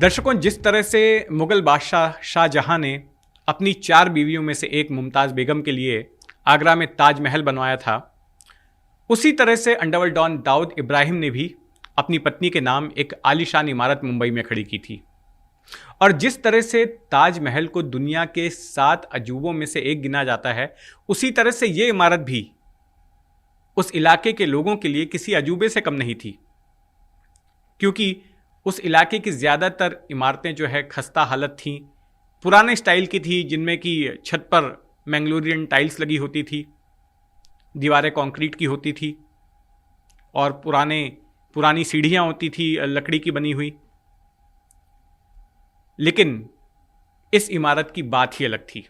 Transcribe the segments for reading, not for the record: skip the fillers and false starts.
दर्शकों, जिस तरह से मुगल बादशाह शाहजहां ने अपनी 4 बीवियों में से एक मुमताज़ बेगम के लिए आगरा में ताजमहल बनवाया था, उसी तरह से अंडरवर्ल्ड डॉन दाऊद इब्राहिम ने भी अपनी पत्नी के नाम एक आलीशान इमारत मुंबई में खड़ी की थी। और जिस तरह से ताजमहल को दुनिया के 7 अजूबों में से एक गिना जाता है, उसी तरह से ये इमारत भी उस इलाके के लोगों के लिए किसी अजूबे से कम नहीं थी, क्योंकि उस इलाके की ज़्यादातर इमारतें जो है खस्ता हालत थीं, पुराने स्टाइल की थी, जिनमें कि छत पर मैंगलोरियन टाइल्स लगी होती थी, दीवारें कंक्रीट की होती थी और पुरानी सीढ़ियाँ होती थी लकड़ी की बनी हुई। लेकिन इस इमारत की बात ही अलग थी।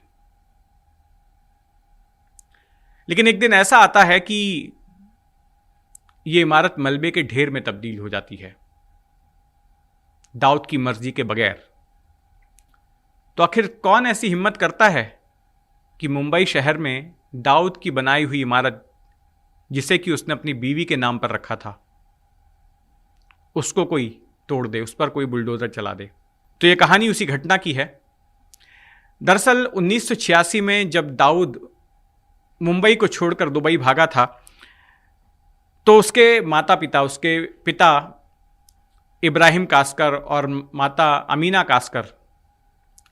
लेकिन एक दिन ऐसा आता है कि ये इमारत मलबे के ढेर में तब्दील हो जाती है, दाऊद की मर्जी के बगैर। तो आखिर कौन ऐसी हिम्मत करता है कि मुंबई शहर में दाऊद की बनाई हुई इमारत, जिसे कि उसने अपनी बीवी के नाम पर रखा था, उसको कोई तोड़ दे, उस पर कोई बुलडोजर चला दे। तो यह कहानी उसी घटना की है। दरअसल 1986 में जब दाऊद मुंबई को छोड़कर दुबई भागा था, तो उसके पिता इब्राहिम कास्कर और माता अमीना कास्कर,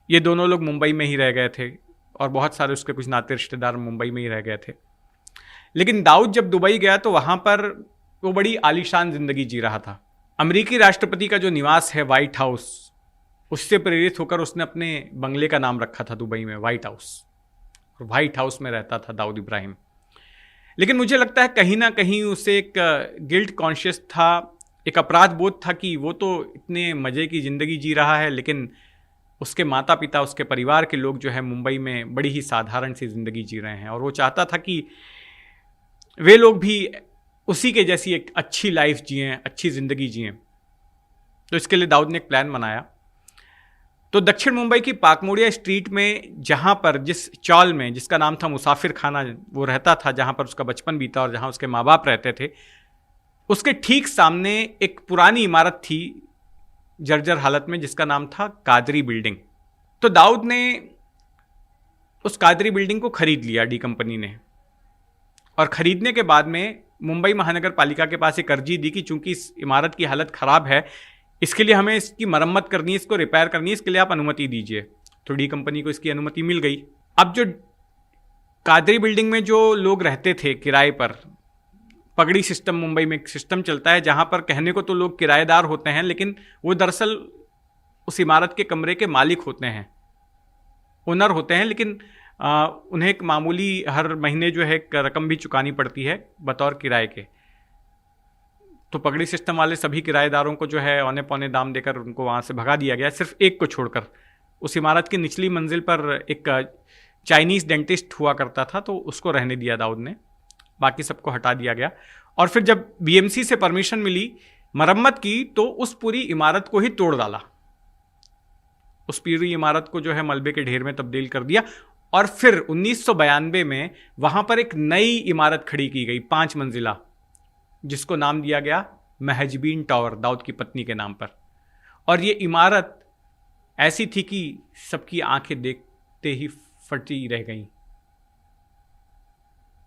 ये दोनों लोग मुंबई में ही रह गए थे और बहुत सारे उसके कुछ नाते रिश्तेदार मुंबई में ही रह गए थे। लेकिन दाऊद जब दुबई गया तो वहाँ पर वो बड़ी आलीशान ज़िंदगी जी रहा था। अमेरिकी राष्ट्रपति का जो निवास है वाइट हाउस, उससे प्रेरित होकर उसने अपने बंगले का नाम रखा था दुबई में वाइट हाउस, और वाइट हाउस में रहता था दाऊद इब्राहिम। लेकिन मुझे लगता है कहीं ना कहीं उसे एक गिल्ट कॉन्शियस था, एक अपराध बोध था कि वो तो इतने मज़े की ज़िंदगी जी रहा है, लेकिन उसके माता पिता, उसके परिवार के लोग जो है मुंबई में बड़ी ही साधारण सी ज़िंदगी जी रहे हैं, और वो चाहता था कि वे लोग भी उसी के जैसी एक अच्छी लाइफ जिएं, अच्छी ज़िंदगी जिएं। तो इसके लिए दाऊद ने एक प्लान बनाया। तो दक्षिण मुंबई की पाकमोड़िया स्ट्रीट में, जहाँ पर जिस चौल में, जिसका नाम था मुसाफिर खाना, वो रहता था, जहाँ पर उसका बचपन बीता और जहाँ उसके माँ बाप रहते थे, उसके ठीक सामने एक पुरानी इमारत थी जर्जर हालत में, जिसका नाम था कादरी बिल्डिंग। तो दाऊद ने उस कादरी बिल्डिंग को खरीद लिया, डी कंपनी ने, और ख़रीदने के बाद में मुंबई महानगर पालिका के पास एक अर्जी दी कि चूंकि इस इमारत की हालत ख़राब है, इसके लिए हमें इसकी मरम्मत करनी है, इसको रिपेयर करनी है, इसके लिए आप अनुमति दीजिए। तो डी कंपनी को इसकी अनुमति मिल गई। अब जो कादरी बिल्डिंग में जो लोग रहते थे किराए पर, पगड़ी सिस्टम मुंबई में एक सिस्टम चलता है जहाँ पर कहने को तो लोग किराएदार होते हैं, लेकिन वो दरअसल उस इमारत के कमरे के मालिक होते हैं, ओनर होते हैं, लेकिन उन्हें एक मामूली हर महीने जो है एक रकम भी चुकानी पड़ती है बतौर किराए के। तो पगड़ी सिस्टम वाले सभी किराएदारों को जो है औने पौने दाम देकर उनको वहाँ से भगा दिया गया, सिर्फ एक को छोड़कर। उस इमारत की निचली मंजिल पर एक चाइनीज़ डेंटिस्ट हुआ करता था, तो उसको रहने दिया दाऊद ने, बाकी सबको हटा दिया गया। और फिर जब बीएमसी से परमिशन मिली मरम्मत की, तो उस पूरी इमारत को ही तोड़ डाला, उस पूरी इमारत को जो है मलबे के ढेर में तब्दील कर दिया। और फिर 1992 में वहाँ पर एक नई इमारत खड़ी की गई, 5 मंजिला, जिसको नाम दिया गया महजबीन टावर, दाऊद की पत्नी के नाम पर। और ये इमारत ऐसी थी कि सबकी आंखें देखते ही फटी रह गईं।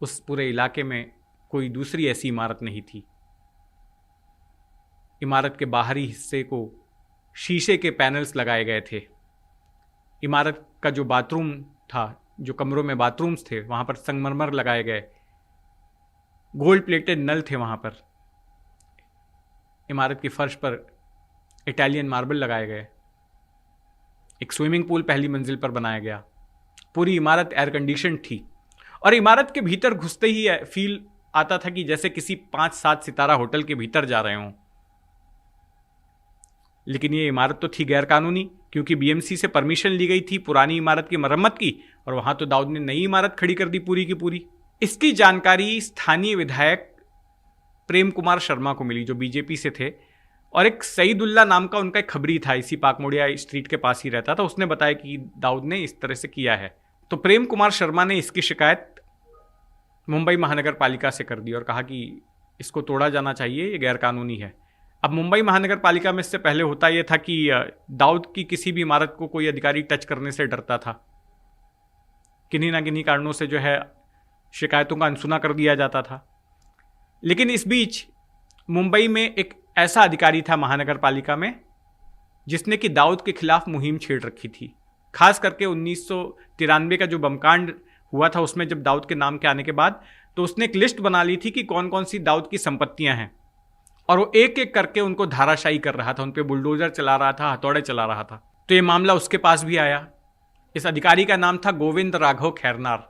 उस पूरे इलाके में कोई दूसरी ऐसी इमारत नहीं थी। इमारत के बाहरी हिस्से को शीशे के पैनल्स लगाए गए थे। इमारत का जो बाथरूम था, जो कमरों में बाथरूम्स थे, वहाँ पर संगमरमर लगाए गए, गोल्ड प्लेटेड नल थे वहाँ पर। इमारत की फर्श पर इटालियन मार्बल लगाए गए। एक स्विमिंग पूल पहली मंजिल पर बनाया गया। पूरी इमारत एयर कंडीशन थी, और इमारत के भीतर घुसते ही फील आता था कि जैसे किसी 5-7 सितारा होटल के भीतर जा रहे हों। लेकिन ये इमारत तो थी गैरकानूनी, क्योंकि बीएमसी से परमिशन ली गई थी पुरानी इमारत की मरम्मत की, और वहां तो दाऊद ने नई इमारत खड़ी कर दी पूरी की पूरी। इसकी जानकारी स्थानीय विधायक प्रेम कुमार शर्मा को मिली, जो बीजेपी से थे, और एक सईदुल्ला नाम का उनका एक खबरी था, इसी पाकमोड़िया स्ट्रीट के पास ही रहता था। उसने बताया कि दाऊद ने इस तरह से किया है। तो प्रेम कुमार शर्मा ने इसकी शिकायत मुंबई महानगर पालिका से कर दी और कहा कि इसको तोड़ा जाना चाहिए, ये गैरकानूनी है। अब मुंबई महानगर पालिका में इससे पहले होता यह था कि दाऊद की किसी भी इमारत को कोई अधिकारी टच करने से डरता था, किन्हीं ना किन्हीं कारणों से जो है शिकायतों का अनसुना कर दिया जाता था। लेकिन इस बीच मुंबई में एक ऐसा अधिकारी था महानगर पालिका में जिसने कि दाऊद के खिलाफ मुहिम छेड़ रखी थी। खास करके 1993 का जो बमकांड हुआ था उसमें जब दाऊद के नाम के आने के बाद तो उसने एक लिस्ट बना ली थी कि कौन कौन सी दाऊद की संपत्तियां हैं, और वो एक एक करके उनको धाराशायी कर रहा था, उन पे बुलडोजर चला रहा था, हथौड़े चला रहा था। तो ये मामला उसके पास भी आया। इस अधिकारी का नाम था गोविंद राघव खैरनार।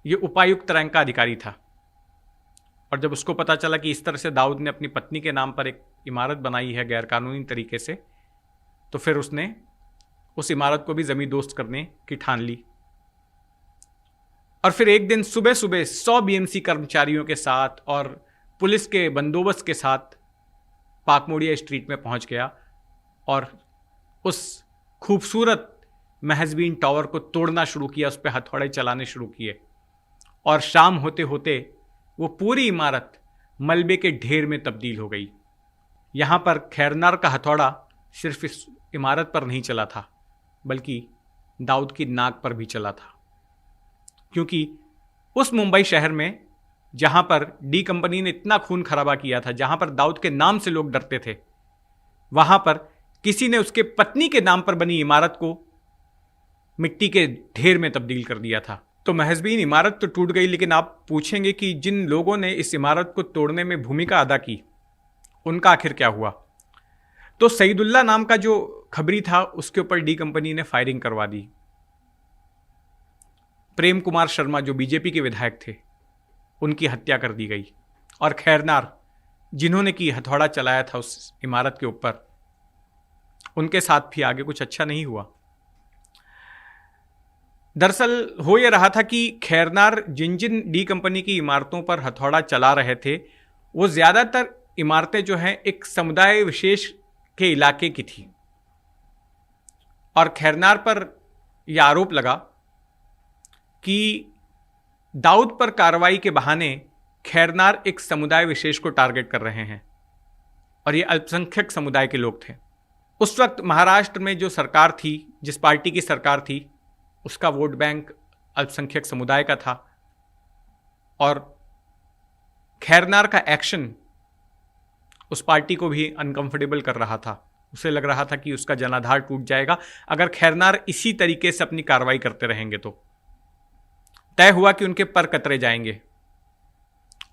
ये उपायुक्त रैंक का अधिकारी था। और जब उसको पता चला कि इस तरह से दाऊद ने अपनी पत्नी के नाम पर एक इमारत बनाई है गैरकानूनी तरीके से, तो फिर उसने उस इमारत को भी जमींदोस्त करने की ठान ली। और फिर एक दिन सुबह सुबह 100 बीएमसी कर्मचारियों के साथ और पुलिस के बंदोबस्त के साथ पाकमोड़िया स्ट्रीट में पहुंच गया और उस खूबसूरत महजबीन टावर को तोड़ना शुरू किया, उस पर हथौड़े चलाने शुरू किए। और शाम होते होते वो पूरी इमारत मलबे के ढेर में तब्दील हो गई। यहां पर खैरनार का हथौड़ा सिर्फ इस इमारत पर नहीं चला था, बल्कि दाऊद की नाक पर भी चला था। क्योंकि उस मुंबई शहर में जहां पर डी कंपनी ने इतना खून खराबा किया था, जहां पर दाऊद के नाम से लोग डरते थे, वहां पर किसी ने उसके पत्नी के नाम पर बनी इमारत को मिट्टी के ढेर में तब्दील कर दिया था। तो महजबीन इमारत तो टूट गई, लेकिन आप पूछेंगे कि जिन लोगों ने इस इमारत को तोड़ने में भूमिका अदा की, उनका आखिर क्या हुआ? तो सईदुल्ला नाम का जो खबरी था उसके ऊपर डी कंपनी ने फायरिंग करवा दी। प्रेम कुमार शर्मा जो बीजेपी के विधायक थे, उनकी हत्या कर दी गई। और खैरनार जिन्होंने की हथौड़ा चलाया था उस इमारत के ऊपर, उनके साथ भी आगे कुछ अच्छा नहीं हुआ। दरअसल हो यह रहा था कि खैरनार जिन जिन डी कंपनी की इमारतों पर हथौड़ा चला रहे थे, वो ज्यादातर इमारतें जो हैं एक समुदाय विशेष के इलाके की थी। और खैरनार पर यह आरोप लगा कि दाऊद पर कार्रवाई के बहाने खैरनार एक समुदाय विशेष को टारगेट कर रहे हैं, और ये अल्पसंख्यक समुदाय के लोग थे। उस वक्त महाराष्ट्र में जो सरकार थी, जिस पार्टी की सरकार थी, उसका वोट बैंक अल्पसंख्यक समुदाय का था। और खैरनार का एक्शन उस पार्टी को भी अनकंफर्टेबल कर रहा था। उसे लग रहा था कि उसका जनाधार टूट जाएगा अगर खैरनार इसी तरीके से अपनी कार्रवाई करते रहेंगे। तो तय हुआ कि उनके पर कतरे जाएंगे।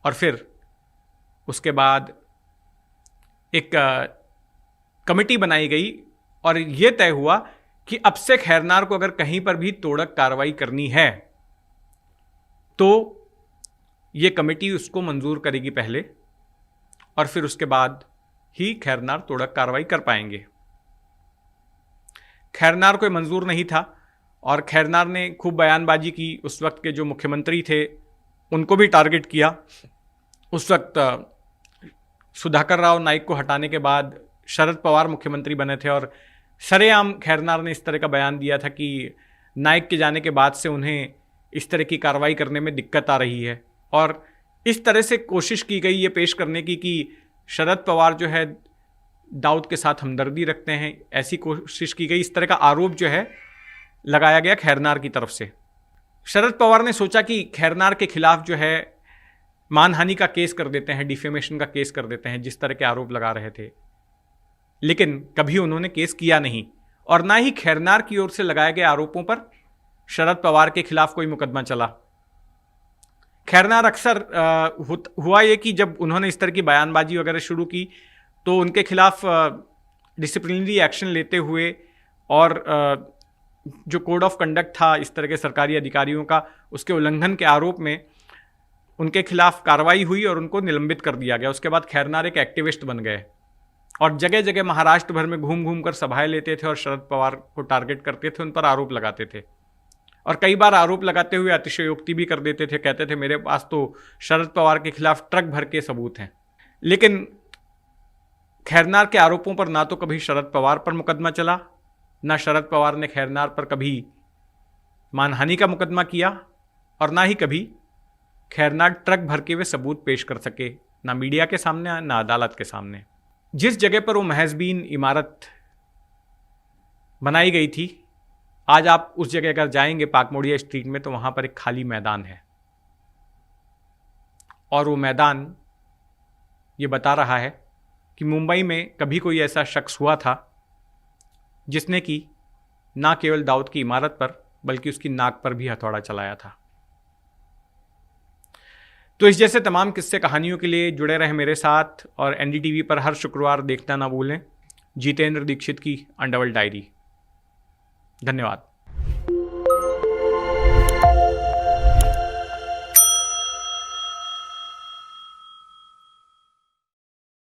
और फिर उसके बाद एक कमेटी बनाई गई और यह तय हुआ कि अब से खैरनार को अगर कहीं पर भी तोड़क कार्रवाई करनी है तो यह कमेटी उसको मंजूर करेगी पहले, और फिर उसके बाद ही खैरनार तोड़क कार्रवाई कर पाएंगे। खैरनार को मंजूर नहीं था और खैरनार ने खूब बयानबाजी की। उस वक्त के जो मुख्यमंत्री थे उनको भी टारगेट किया। उस वक्त सुधाकर राव नाइक को हटाने के बाद शरद पवार मुख्यमंत्री बने थे और सरेआम खैरनार ने इस तरह का बयान दिया था कि नाइक के जाने के बाद से उन्हें इस तरह की कार्रवाई करने में दिक्कत आ रही है। और इस तरह से कोशिश की गई ये पेश करने की कि शरद पवार जो है दाऊद के साथ हमदर्दी रखते हैं, ऐसी कोशिश की गई। इस तरह का आरोप जो है लगाया गया खैरनार की तरफ से। शरद पवार ने सोचा कि खैरनार के खिलाफ जो है मानहानि का केस कर देते हैं, डिफेमेशन का केस कर देते हैं, जिस तरह के आरोप लगा रहे थे। लेकिन कभी उन्होंने केस किया नहीं, और ना ही खैरनार की ओर से लगाए गए आरोपों पर शरद पवार के खिलाफ कोई मुकदमा चला। खैरनार अक्सर हुआ ये कि जब उन्होंने इस तरह की बयानबाजी वगैरह शुरू की तो उनके खिलाफ डिसिप्लिनरी एक्शन लेते हुए और जो कोड ऑफ कंडक्ट था इस तरह के सरकारी अधिकारियों का, उसके उल्लंघन के आरोप में उनके खिलाफ कार्रवाई हुई और उनको निलंबित कर दिया गया। उसके बाद खैरनार एक एक्टिविस्ट बन गए और जगह जगह महाराष्ट्र भर में घूम घूम कर सभाएं लेते थे और शरद पवार को टारगेट करते थे, उन पर आरोप लगाते थे। और कई बार आरोप लगाते हुए अतिशयोक्ति भी कर देते थे। कहते थे मेरे पास तो शरद पवार के खिलाफ ट्रक भर के सबूत हैं। लेकिन खैरनार के आरोपों पर ना तो कभी शरद पवार पर मुकदमा चला, ना शरद पवार ने खैरनार पर कभी मानहानि का मुकदमा किया, और ना ही कभी खैरनार ट्रक भर के वे सबूत पेश कर सके, ना मीडिया के सामने ना अदालत के सामने। जिस जगह पर वो महजबीन इमारत बनाई गई थी, आज आप उस जगह अगर जाएंगे पाकमोड़िया स्ट्रीट में तो वहां पर एक खाली मैदान है, और वो मैदान ये बता रहा है कि मुंबई में कभी कोई ऐसा शख्स हुआ था जिसने कि ना केवल दाऊद की इमारत पर बल्कि उसकी नाक पर भी हथौड़ा चलाया था। तो इस जैसे तमाम किस्से कहानियों के लिए जुड़े रहे मेरे साथ, और एनडीटीवी पर हर शुक्रवार देखना ना भूलें जितेंद्र दीक्षित की अनडबल डायरी। धन्यवाद।